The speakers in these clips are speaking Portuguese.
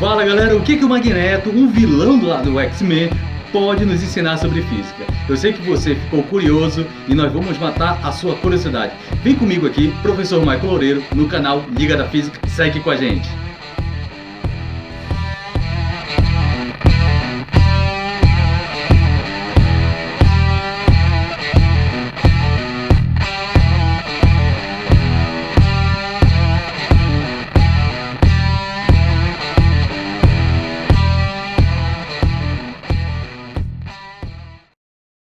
Fala galera, o que o Magneto, um vilão do lado do X-Men, pode nos ensinar sobre física? Eu sei que você ficou curioso e nós vamos matar a sua curiosidade. Vem comigo aqui, professor Michael Loureiro, no canal Liga da Física, segue com a gente.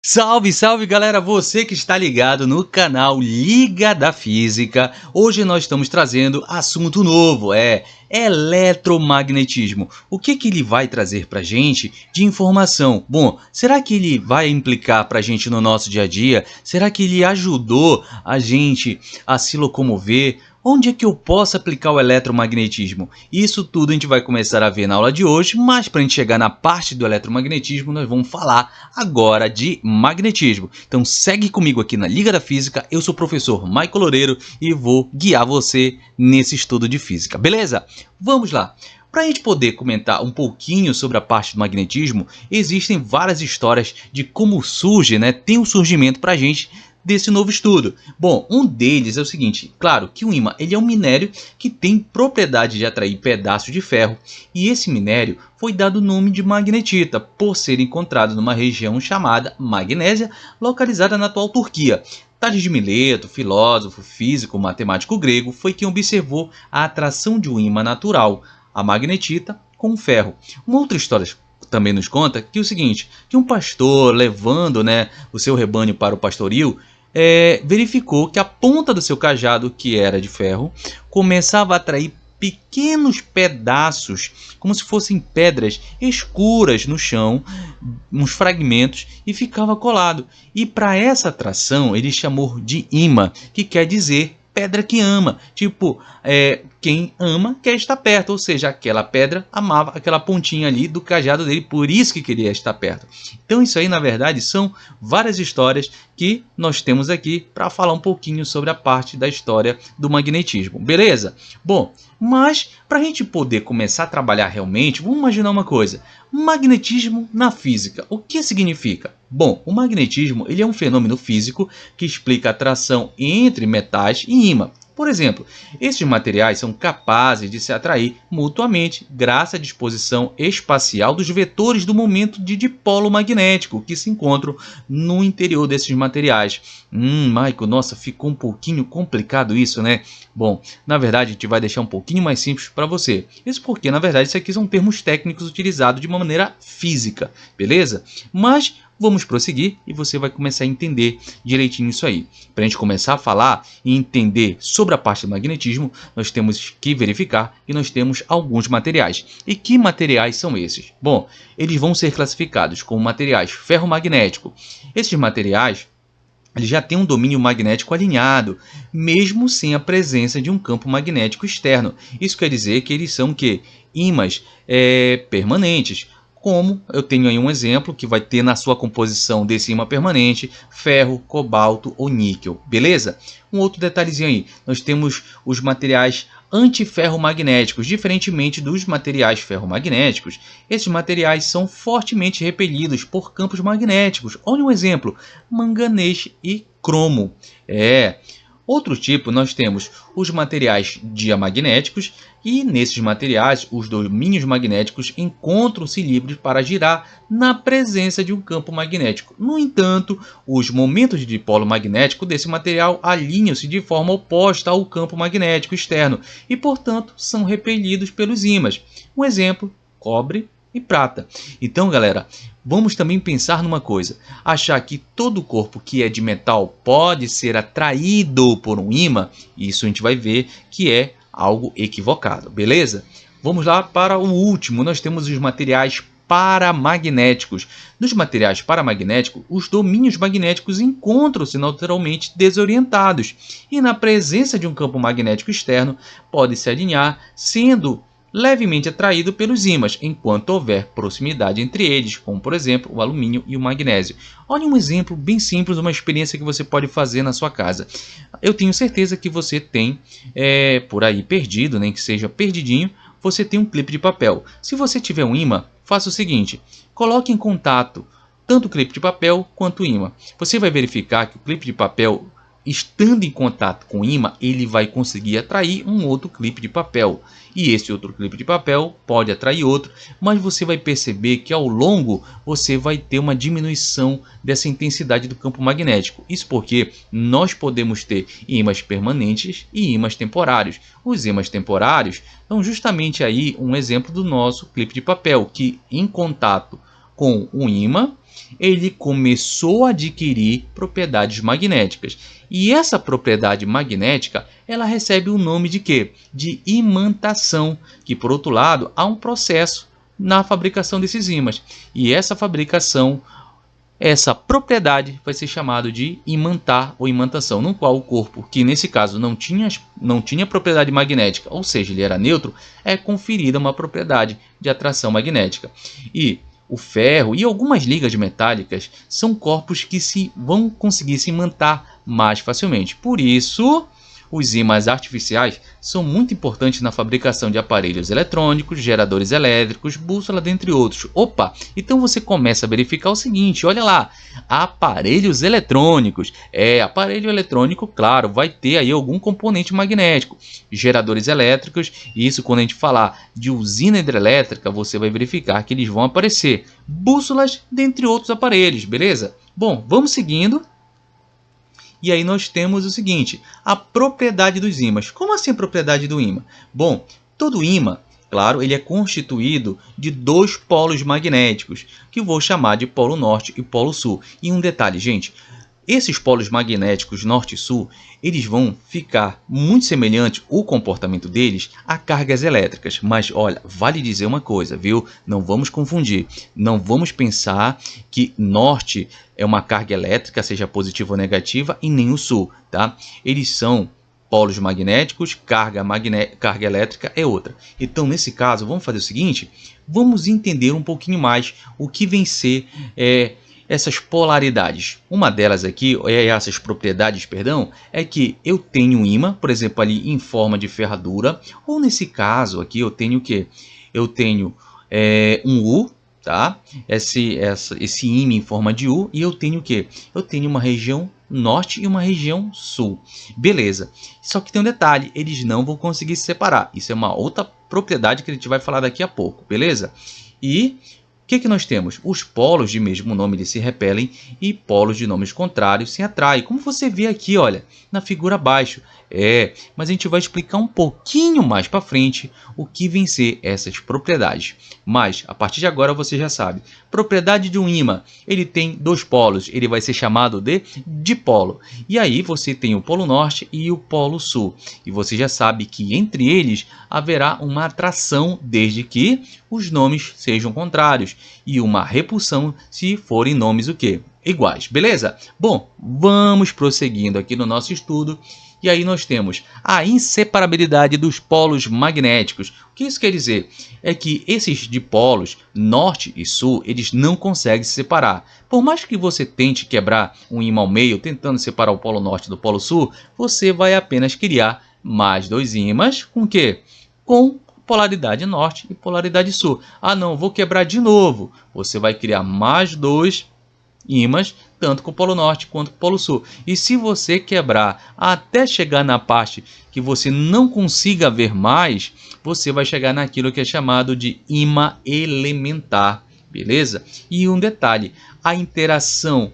Salve, salve galera, você que está ligado no canal Liga da Física. Hoje nós estamos trazendo assunto novo, eletromagnetismo. O que ele vai trazer pra gente de informação? Bom, será que ele vai implicar pra gente no nosso dia a dia? Será que ele ajudou a gente a se locomover? Onde é que eu posso aplicar o eletromagnetismo? Isso tudo a gente vai começar a ver na aula de hoje, mas para a gente chegar na parte do eletromagnetismo, nós vamos falar agora de magnetismo. Então segue comigo aqui na Liga da Física, eu sou o professor Michael Loureiro e vou guiar você nesse estudo de física, beleza? Vamos lá! Para a gente poder comentar um pouquinho sobre a parte do magnetismo, existem várias histórias de como surge, tem um surgimento para a gente desse novo estudo. Bom, um deles é o seguinte, claro que o ímã ele é um minério que tem propriedade de atrair pedaços de ferro e esse minério foi dado o nome de magnetita por ser encontrado numa região chamada Magnésia, localizada na atual Turquia. Tales de Mileto, filósofo, físico, matemático grego, foi quem observou a atração de um ímã natural, a magnetita, com o ferro. Uma outra história também nos conta que é o seguinte, que um pastor levando o seu rebanho para o pastoril, verificou que a ponta do seu cajado, que era de ferro, começava a atrair pequenos pedaços, como se fossem pedras escuras no chão, uns fragmentos, e ficava colado. E para essa atração ele chamou de ímã, que quer dizer pedra que ama, tipo, quem ama quer estar perto, ou seja, aquela pedra amava aquela pontinha ali do cajado dele, por isso que queria estar perto. Então isso aí na verdade são várias histórias que nós temos aqui para falar um pouquinho sobre a parte da história do magnetismo, beleza? Bom, mas para a gente poder começar a trabalhar realmente, vamos imaginar uma coisa, magnetismo na física, o que significa? Bom, o magnetismo ele é um fenômeno físico que explica a atração entre metais e ímã. Por exemplo, esses materiais são capazes de se atrair mutuamente graças à disposição espacial dos vetores do momento de dipolo magnético que se encontram no interior desses materiais. Michael, nossa, ficou um pouquinho complicado isso, né? Bom, na verdade a gente vai deixar um pouquinho mais simples para você. Isso porque, na verdade, isso aqui são termos técnicos utilizados de uma maneira física, beleza? Mas vamos prosseguir e você vai começar a entender direitinho isso aí. Para a gente começar a falar e entender sobre a parte do magnetismo, nós temos que verificar que nós temos alguns materiais. E que materiais são esses? Bom, eles vão ser classificados como materiais ferromagnéticos. Esses materiais eles já têm um domínio magnético alinhado, mesmo sem a presença de um campo magnético externo. Isso quer dizer que eles são ímãs permanentes. Como eu tenho aí um exemplo que vai ter na sua composição desse ímã permanente, ferro, cobalto ou níquel, beleza? Um outro detalhezinho aí, nós temos os materiais antiferromagnéticos, diferentemente dos materiais ferromagnéticos, esses materiais são fortemente repelidos por campos magnéticos. Olha um exemplo, manganês e cromo. Outro tipo, nós temos os materiais diamagnéticos e nesses materiais os domínios magnéticos encontram-se livres para girar na presença de um campo magnético. No entanto, os momentos de dipolo magnético desse material alinham-se de forma oposta ao campo magnético externo e, portanto, são repelidos pelos ímãs. Um exemplo, cobre e prata. Então, galera, vamos também pensar numa coisa, achar que todo corpo que é de metal pode ser atraído por um ímã, isso a gente vai ver que é algo equivocado, beleza? Vamos lá para o último, nós temos os materiais paramagnéticos. Nos materiais paramagnéticos, os domínios magnéticos encontram-se naturalmente desorientados e na presença de um campo magnético externo pode se alinhar, sendo levemente atraído pelos ímãs, enquanto houver proximidade entre eles, como por exemplo o alumínio e o magnésio. Olha um exemplo bem simples, uma experiência que você pode fazer na sua casa. Eu tenho certeza que você tem por aí perdido, nem que seja perdidinho, você tem um clipe de papel. Se você tiver um ímã, faça o seguinte, coloque em contato tanto o clipe de papel quanto o ímã. Você vai verificar que o clipe de papel, estando em contato com o ímã, ele vai conseguir atrair um outro clipe de papel. E esse outro clipe de papel pode atrair outro, mas você vai perceber que ao longo você vai ter uma diminuição dessa intensidade do campo magnético. Isso porque nós podemos ter ímãs permanentes e ímãs temporários. Os ímãs temporários são justamente aí um exemplo do nosso clipe de papel, que em contato com o ímã, ele começou a adquirir propriedades magnéticas. E essa propriedade magnética, ela recebe o nome de quê? De imantação, que por outro lado, há um processo na fabricação desses ímãs. E essa fabricação, essa propriedade vai ser chamada de imantar ou imantação, no qual o corpo, que nesse caso não tinha propriedade magnética, ou seja, ele era neutro, é conferida uma propriedade de atração magnética. E o ferro e algumas ligas metálicas são corpos que vão conseguir se imantar mais facilmente. Por isso, os ímãs artificiais são muito importantes na fabricação de aparelhos eletrônicos, geradores elétricos, bússola, dentre outros. Opa! Então você começa a verificar o seguinte, olha lá, aparelhos eletrônicos. Aparelho eletrônico, claro, vai ter aí algum componente magnético. Geradores elétricos, isso quando a gente falar de usina hidrelétrica, você vai verificar que eles vão aparecer. Bússolas, dentre outros aparelhos, beleza? Bom, vamos seguindo. E aí nós temos o seguinte, a propriedade dos ímãs. Como assim a propriedade do ímã? Bom, todo ímã, claro, ele é constituído de dois polos magnéticos, que eu vou chamar de polo norte e polo sul. E um detalhe, gente, esses polos magnéticos norte e sul, eles vão ficar muito semelhantes, o comportamento deles, a cargas elétricas. Mas olha, vale dizer uma coisa, viu? Não vamos confundir. Não vamos pensar que norte é uma carga elétrica, seja positiva ou negativa, e nem o sul, tá? Eles são polos magnéticos, carga elétrica é outra. Então, nesse caso, vamos fazer o seguinte, vamos entender um pouquinho mais o que vem ser essas polaridades. Uma delas aqui, essas propriedades, perdão, é que eu tenho um ímã, por exemplo, ali em forma de ferradura, ou nesse caso aqui eu tenho o quê? Eu tenho um U, tá? Esse ímã em forma de U, e eu tenho o quê? Eu tenho uma região norte e uma região sul. Beleza. Só que tem um detalhe, eles não vão conseguir se separar. Isso é uma outra propriedade que a gente vai falar daqui a pouco, beleza? E o que nós temos? Os polos de mesmo nome eles se repelem e polos de nomes contrários se atraem. Como você vê aqui, olha, na figura abaixo. Mas a gente vai explicar um pouquinho mais para frente o que vem ser essas propriedades. Mas, a partir de agora você já sabe. Propriedade de um ímã, ele tem dois polos, ele vai ser chamado de dipolo. E aí você tem o polo norte e o polo sul. E você já sabe que entre eles haverá uma atração desde que os nomes sejam contrários. E uma repulsão se forem nomes o quê? Iguais, beleza? Bom, vamos prosseguindo aqui no nosso estudo. E aí nós temos a inseparabilidade dos polos magnéticos. O que isso quer dizer? É que esses dipolos, norte e sul, eles não conseguem se separar. Por mais que você tente quebrar um ímã ao meio, tentando separar o polo norte do polo sul, você vai apenas criar mais dois ímãs com o quê? Com polaridade norte e polaridade sul. Ah não, vou quebrar de novo. Você vai criar mais dois ímãs, tanto com o polo norte quanto com o polo sul. E se você quebrar até chegar na parte que você não consiga ver mais, você vai chegar naquilo que é chamado de ímã elementar, beleza? E um detalhe, a interação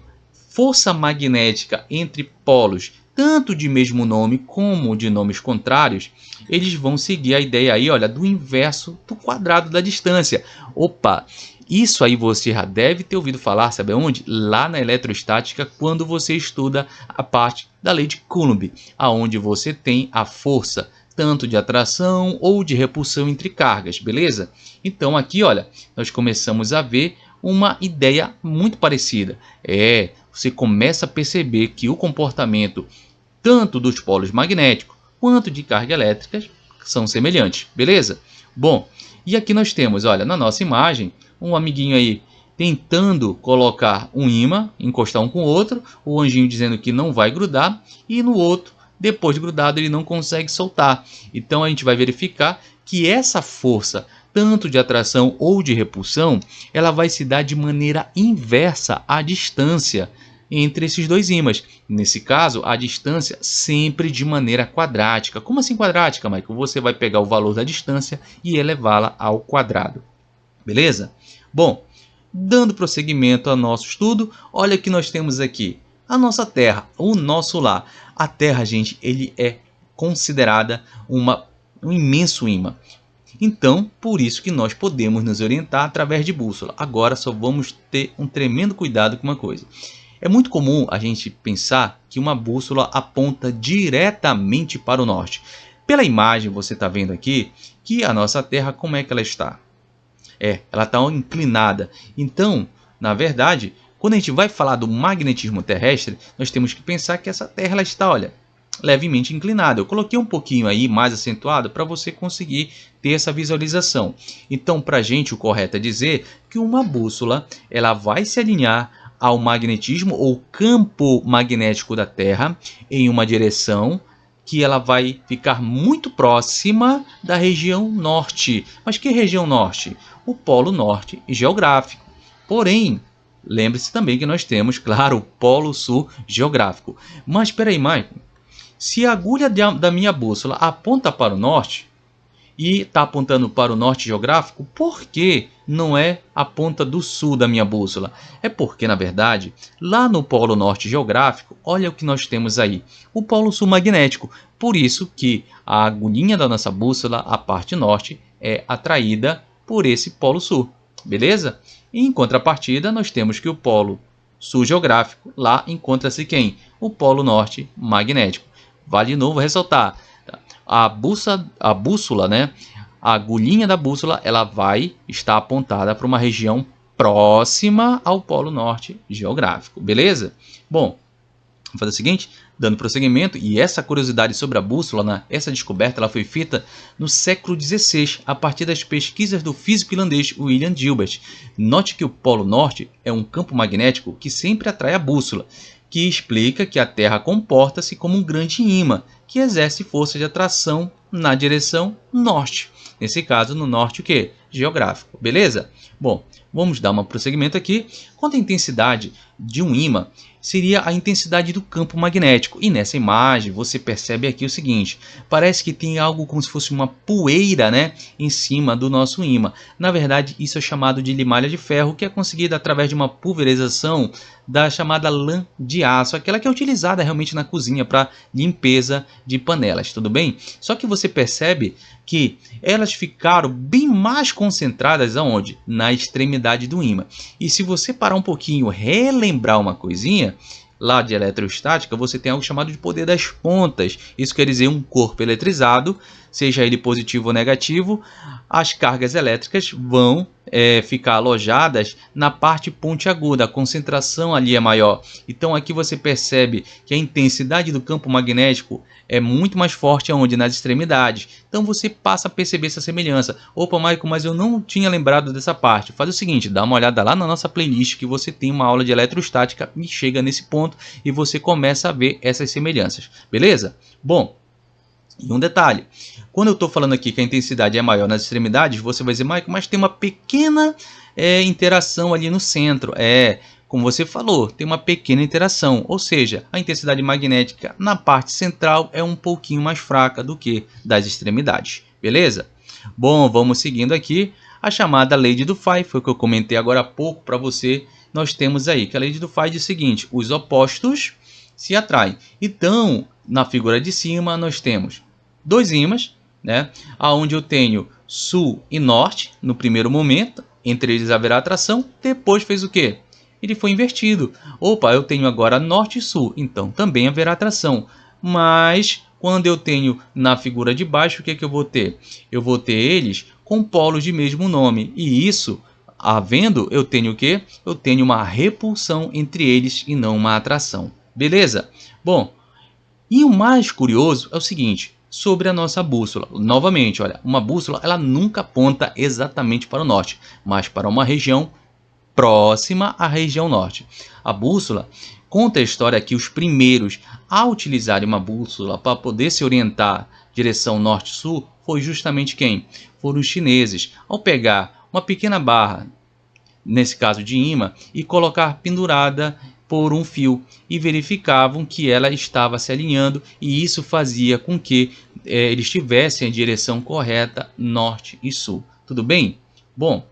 força magnética entre polos, tanto de mesmo nome como de nomes contrários, eles vão seguir a ideia aí, olha, do inverso do quadrado da distância. Opa! Isso aí você já deve ter ouvido falar, sabe onde? Lá na eletrostática, quando você estuda a parte da lei de Coulomb, aonde você tem a força tanto de atração ou de repulsão entre cargas, beleza? Então aqui, olha, nós começamos a ver uma ideia muito parecida. Você começa a perceber que o comportamento tanto dos polos magnéticos quanto de carga elétricas são semelhantes, beleza? Bom, e aqui nós temos, olha, na nossa imagem, um amiguinho aí tentando colocar um ímã, encostar um com o outro, o anjinho dizendo que não vai grudar, e no outro depois de grudado ele não consegue soltar. Então a gente vai verificar que essa força, tanto de atração ou de repulsão, ela vai se dar de maneira inversa à distância entre esses dois ímãs. Nesse caso, a distância sempre de maneira quadrática. Como assim quadrática, Michael? Você vai pegar o valor da distância e elevá-la ao quadrado. Beleza? Bom, dando prosseguimento ao nosso estudo, olha que nós temos aqui a nossa Terra, o nosso lar. A Terra, gente, ele é considerada um imenso imã. Então, por isso que nós podemos nos orientar através de bússola. Agora só vamos ter um tremendo cuidado com uma coisa. É muito comum a gente pensar que uma bússola aponta diretamente para o norte. Pela imagem você está vendo aqui que a nossa Terra, como é que ela está? Ela está inclinada. Então, na verdade, quando a gente vai falar do magnetismo terrestre, nós temos que pensar que essa Terra ela está, olha, levemente inclinada. Eu coloquei um pouquinho aí mais acentuado para você conseguir ter essa visualização. Então, para a gente, o correto é dizer que uma bússola ela vai se alinhar ao magnetismo ou campo magnético da Terra em uma direção que ela vai ficar muito próxima da região norte. Mas que região norte? O Polo Norte geográfico. Porém, lembre-se também que nós temos, claro, o Polo Sul geográfico. Mas espera aí, Michael. Se a agulha da minha bússola aponta para o norte e está apontando para o norte geográfico, por que não é a ponta do sul da minha bússola? É porque, na verdade, lá no Polo Norte geográfico, olha o que nós temos aí, o Polo Sul magnético. Por isso que a agulhinha da nossa bússola, a parte norte, é atraída por esse Polo Sul, beleza? E em contrapartida, nós temos que o Polo Sul geográfico, lá encontra-se quem? O Polo Norte magnético. Vale de novo ressaltar, a bússola, né? A agulhinha da bússola, ela vai estar apontada para uma região próxima ao Polo Norte geográfico, beleza? Bom, vamos fazer o seguinte, dando prosseguimento, e essa curiosidade sobre a bússola, né? Essa descoberta ela foi feita no século XVI, a partir das pesquisas do físico irlandês William Gilbert. Note que o Polo Norte é um campo magnético que sempre atrai a bússola, que explica que a Terra comporta-se como um grande ímã, que exerce força de atração na direção norte. Nesse caso, no norte o quê? Geográfico, beleza? Bom, vamos dar um prosseguimento aqui. Quanto à intensidade de um ímã, seria a intensidade do campo magnético. E nessa imagem você percebe aqui o seguinte, parece que tem algo como se fosse uma poeira, né, em cima do nosso ímã. Na verdade, isso é chamado de limalha de ferro, que é conseguida através de uma pulverização da chamada lã de aço, aquela que é utilizada realmente na cozinha para limpeza de panelas, tudo bem? Só que você percebe que elas ficaram bem mais concentradas aonde? Na extremidade do ímã. E se você parar um pouquinho, relembrar uma coisinha, lá de eletrostática, você tem algo chamado de poder das pontas. Isso quer dizer um corpo eletrizado, seja ele positivo ou negativo, as cargas elétricas vão ficar alojadas na parte pontiaguda, a concentração ali é maior. Então aqui você percebe que a intensidade do campo magnético é muito mais forte aonde? Nas extremidades. Então você passa a perceber essa semelhança. Opa, Michael, mas eu não tinha lembrado dessa parte. Faz o seguinte, dá uma olhada lá na nossa playlist que você tem uma aula de eletrostática e chega nesse ponto e você começa a ver essas semelhanças. Beleza? Bom, e um detalhe, quando eu estou falando aqui que a intensidade é maior nas extremidades, você vai dizer, Michael, mas tem uma pequena interação ali no centro. Como você falou, tem uma pequena interação, ou seja, a intensidade magnética na parte central é um pouquinho mais fraca do que das extremidades, beleza? Bom, vamos seguindo aqui, a chamada lei de Dufay, foi o que eu comentei agora há pouco para você, nós temos aí que a lei de Dufay diz o seguinte, os opostos se atraem. Então, na figura de cima, nós temos dois ímãs, né, onde eu tenho sul e norte no primeiro momento, entre eles haverá atração, depois fez o quê? Ele foi invertido. Opa, eu tenho agora norte e sul, então também haverá atração. Mas quando eu tenho na figura de baixo, o que é que eu vou ter? Eu vou ter eles com polos de mesmo nome. E isso, havendo, eu tenho o quê? Eu tenho uma repulsão entre eles e não uma atração. Beleza? Bom, e o mais curioso é o seguinte, sobre a nossa bússola. Novamente, olha, uma bússola ela nunca aponta exatamente para o norte, mas para uma região próxima à região norte. A bússola conta a história que os primeiros a utilizarem uma bússola para poder se orientar direção norte-sul foi justamente quem? Foram os chineses. Ao pegar uma pequena barra, nesse caso de imã, e colocar pendurada por um fio e verificavam que ela estava se alinhando, e isso fazia com que eles tivessem a direção correta norte e sul. Tudo bem? Bom,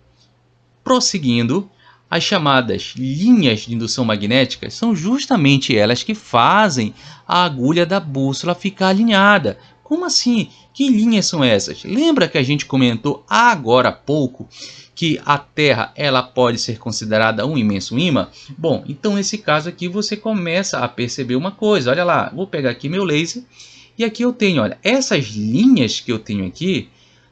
prosseguindo, as chamadas linhas de indução magnética são justamente elas que fazem a agulha da bússola ficar alinhada. Como assim? Que linhas são essas? Lembra que a gente comentou agora há pouco que a Terra ela pode ser considerada um imenso imã? Bom, então nesse caso aqui você começa a perceber uma coisa. Olha lá, vou pegar aqui meu laser e aqui eu tenho, olha, essas linhas que eu tenho aqui,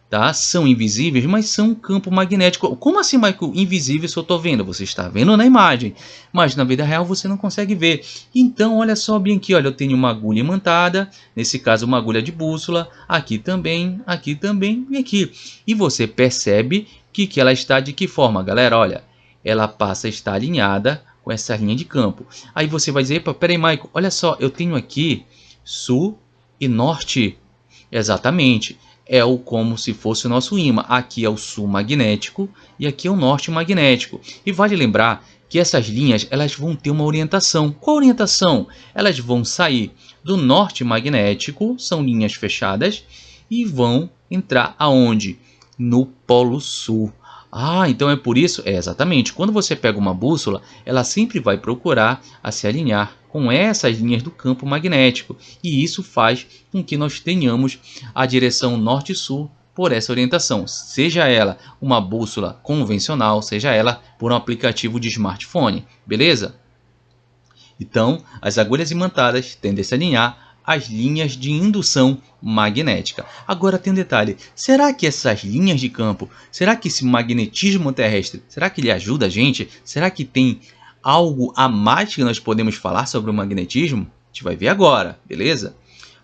tá? São invisíveis, mas são um campo magnético. Como assim, Michael? Invisível se eu estou vendo? Você está vendo na imagem, mas na vida real você não consegue ver. Então, olha só bem aqui, olha, eu tenho uma agulha imantada, nesse caso uma agulha de bússola, aqui também e aqui. E você percebe que ela está de que forma, galera? Olha, ela passa a estar alinhada com essa linha de campo. Aí você vai dizer, peraí, Michael, olha só, eu tenho aqui sul e norte. Exatamente. É como se fosse o nosso ímã. Aqui é o sul magnético e aqui é o norte magnético. E vale lembrar que essas linhas elas vão ter uma orientação. Qual orientação? Elas vão sair do norte magnético, são linhas fechadas, e vão entrar aonde? No polo sul. Ah, então é por isso? É exatamente. Quando você pega uma bússola, ela sempre vai procurar a se alinhar com essas linhas do campo magnético. E isso faz com que nós tenhamos a direção norte-sul por essa orientação. Seja ela uma bússola convencional, seja ela por um aplicativo de smartphone. Beleza? Então, as agulhas imantadas tendem a se alinhar as linhas de indução magnética. Agora tem um detalhe, será que essas linhas de campo, será que esse magnetismo terrestre, será que ele ajuda a gente? Será que tem algo a mais que nós podemos falar sobre o magnetismo? A gente vai ver agora, beleza?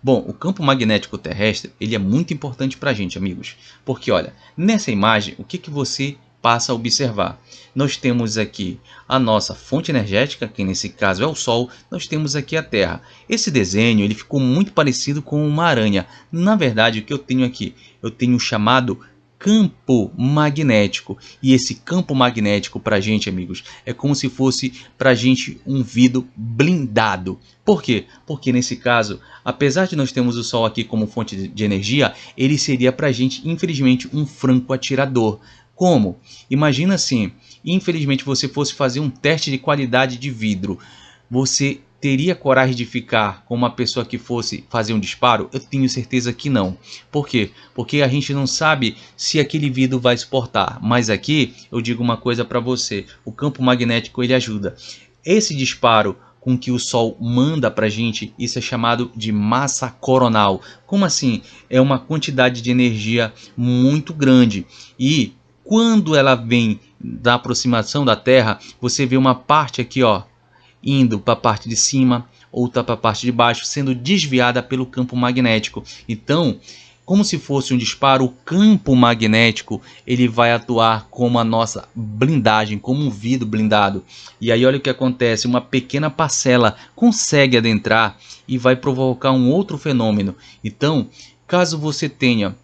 Bom, o campo magnético terrestre ele é muito importante para a gente, amigos. Porque olha, nessa imagem, o que você passa a observar? Nós temos aqui a nossa fonte energética, que nesse caso é o Sol, nós temos aqui a Terra. Esse desenho ele ficou muito parecido com uma aranha. Na verdade, o que eu tenho aqui? Eu tenho o chamado campo magnético. E esse campo magnético para a gente, amigos, é como se fosse para a gente um vidro blindado. Por quê? Porque nesse caso, apesar de nós termos o Sol aqui como fonte de energia, ele seria para a gente, infelizmente, um franco atirador. Como? Imagina assim, infelizmente você fosse fazer um teste de qualidade de vidro. Você teria coragem de ficar com uma pessoa que fosse fazer um disparo? Eu tenho certeza que não. Por quê? Porque a gente não sabe se aquele vidro vai suportar. Mas aqui eu digo uma coisa para você. O campo magnético ele ajuda. Esse disparo com que o Sol manda para a gente, isso é chamado de massa coronal. Como assim? É uma quantidade de energia muito grande. E quando ela vem da aproximação da Terra, você vê uma parte aqui, ó, indo para a parte de cima, outra para a parte de baixo, sendo desviada pelo campo magnético. Então, como se fosse um disparo, o campo magnético ele vai atuar como a nossa blindagem, como um vidro blindado. E aí olha o que acontece, uma pequena parcela consegue adentrar e vai provocar um outro fenômeno. Então, caso você tenha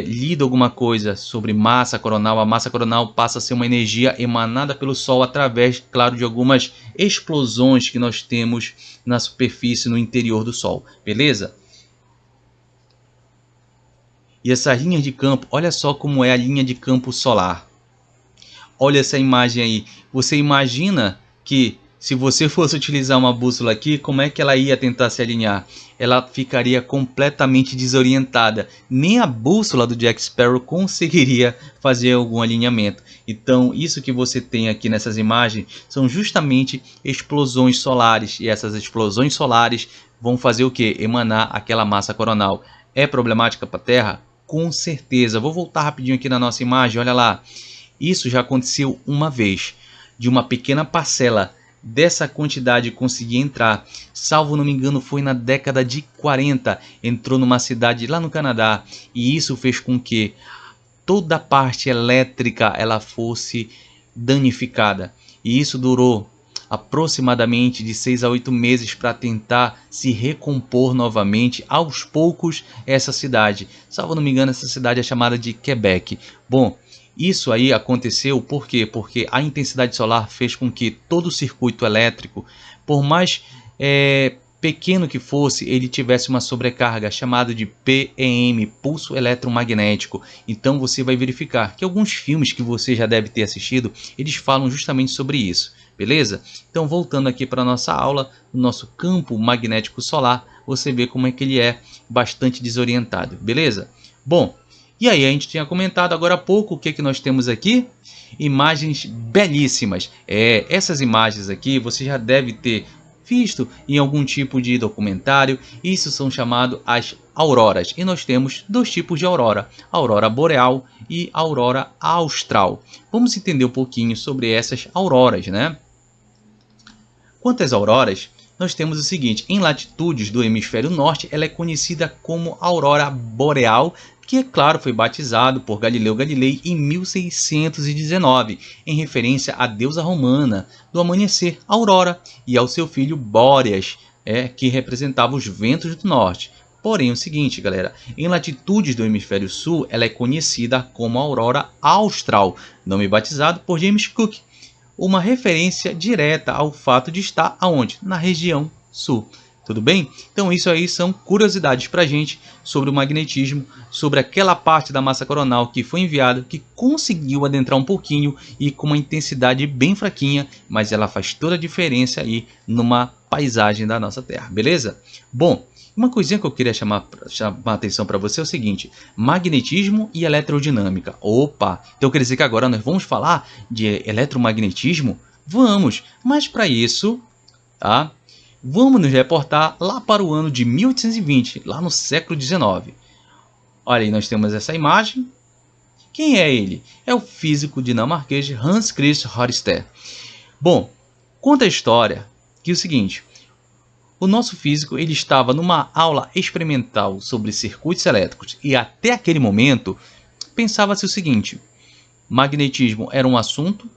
lido alguma coisa sobre massa coronal, a massa coronal passa a ser uma energia emanada pelo Sol através, claro, de algumas explosões que nós temos na superfície, no interior do Sol, beleza? E essas linhas de campo, olha só como é a linha de campo solar. Olha essa imagem aí, você imagina que se você fosse utilizar uma bússola aqui, como é que ela ia tentar se alinhar? Ela ficaria completamente desorientada. Nem a bússola do Jack Sparrow conseguiria fazer algum alinhamento. Então, isso que você tem aqui nessas imagens são justamente explosões solares. E essas explosões solares vão fazer o que? Emanar aquela massa coronal. É problemática para a Terra? Com certeza. Vou voltar rapidinho aqui na nossa imagem, olha lá. Isso já aconteceu uma vez, de uma pequena parcela dessa quantidade conseguir entrar, salvo não me engano foi na década de 40, entrou numa cidade lá no Canadá, e isso fez com que toda a parte elétrica ela fosse danificada. E isso durou aproximadamente de 6 a 8 meses para tentar se recompor novamente aos poucos essa cidade. Salvo não me engano, essa cidade é chamada de Quebec. Bom, isso aí aconteceu por quê? Porque a intensidade solar fez com que todo o circuito elétrico, por mais pequeno que fosse, ele tivesse uma sobrecarga chamada de PEM, pulso eletromagnético. Então você vai verificar que alguns filmes que você já deve ter assistido, eles falam justamente sobre isso, beleza? Então voltando aqui para a nossa aula, no nosso campo magnético solar, você vê como é que ele é bastante desorientado, beleza? Bom, e aí a gente tinha comentado agora há pouco o que que nós temos aqui? Imagens belíssimas. Essas imagens aqui você já deve ter visto em algum tipo de documentário. Isso são chamadas as auroras. E nós temos dois tipos de aurora: aurora boreal e aurora austral. Vamos entender um pouquinho sobre essas auroras, né? Quanto às auroras, nós temos o seguinte: em latitudes do hemisfério norte, ela é conhecida como aurora boreal, que é claro foi batizado por Galileu Galilei em 1619, em referência à deusa romana do amanhecer, Aurora, e ao seu filho Bóreas, que representava os ventos do norte. Porém, é o seguinte, galera, em latitudes do hemisfério sul, ela é conhecida como aurora austral, nome batizado por James Cook, uma referência direta ao fato de estar aonde? Na região sul. Tudo bem? Então isso aí são curiosidades para a gente sobre o magnetismo, sobre aquela parte da massa coronal que foi enviada, que conseguiu adentrar um pouquinho e com uma intensidade bem fraquinha, mas ela faz toda a diferença aí numa paisagem da nossa Terra, beleza? Bom, uma coisinha que eu queria chamar a atenção para você é o seguinte: magnetismo e elerodinâmica. Opa! Então quer dizer que agora nós vamos falar de eletromagnetismo? Vamos! Mas para isso, tá? Vamos nos reportar lá para o ano de 1820, lá no século XIX. Olha aí, nós temos essa imagem. Quem é ele? É o físico dinamarquês Hans Christian Ørsted. Bom, conta a história que é o seguinte: o nosso físico ele estava numa aula experimental sobre circuitos elétricos e até aquele momento pensava-se o seguinte: magnetismo era um assunto,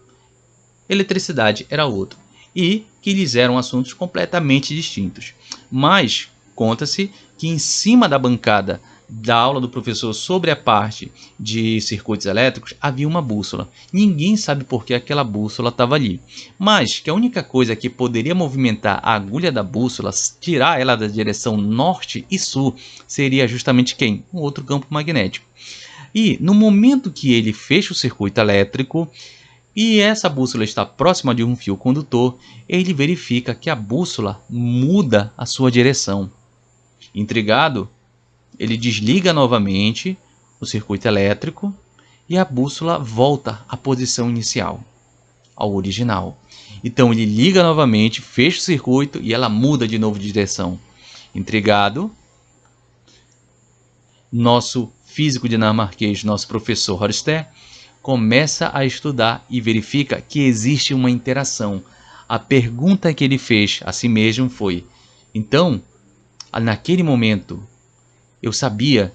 eletricidade era outro, e que eles eram assuntos completamente distintos. Mas conta-se que em cima da bancada da aula do professor sobre a parte de circuitos elétricos havia uma bússola. Ninguém sabe por que aquela bússola estava ali, mas que a única coisa que poderia movimentar a agulha da bússola, tirar ela da direção norte e sul, seria justamente quem? Um outro campo magnético. E no momento que ele fecha o circuito elétrico e essa bússola está próxima de um fio condutor, ele verifica que a bússola muda a sua direção. Intrigado, ele desliga novamente o circuito elétrico e a bússola volta à posição inicial, ao original. Então ele liga novamente, fecha o circuito e ela muda de novo de direção. Intrigado, nosso físico dinamarquês, nosso professor Ørsted, começa a estudar e verifica que existe uma interação. A pergunta que ele fez a si mesmo foi: então, naquele momento, eu sabia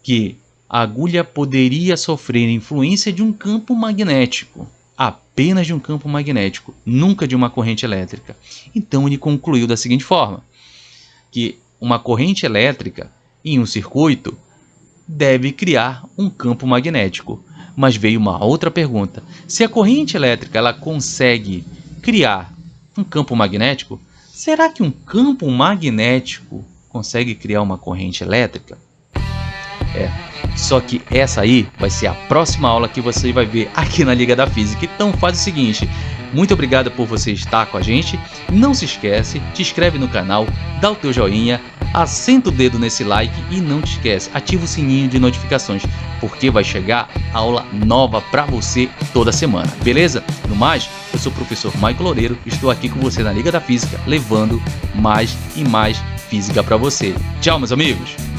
que a agulha poderia sofrer influência de um campo magnético, apenas de um campo magnético, nunca de uma corrente elétrica. Então ele concluiu da seguinte forma: que uma corrente elétrica em um circuito deve criar um campo magnético. Mas veio uma outra pergunta: se a corrente elétrica ela consegue criar um campo magnético, será que um campo magnético consegue criar uma corrente elétrica? Só que essa aí vai ser a próxima aula que você vai ver aqui na Liga da Física. Então faz o seguinte: muito obrigado por você estar com a gente. Não se esquece, te inscreve no canal, dá o teu joinha, assenta o dedo nesse like e não te esquece, ativa o sininho de notificações, porque vai chegar aula nova para você toda semana, beleza? No mais, eu sou o professor Michael Loureiro, estou aqui com você na Liga da Física, levando mais e mais física para você. Tchau, meus amigos!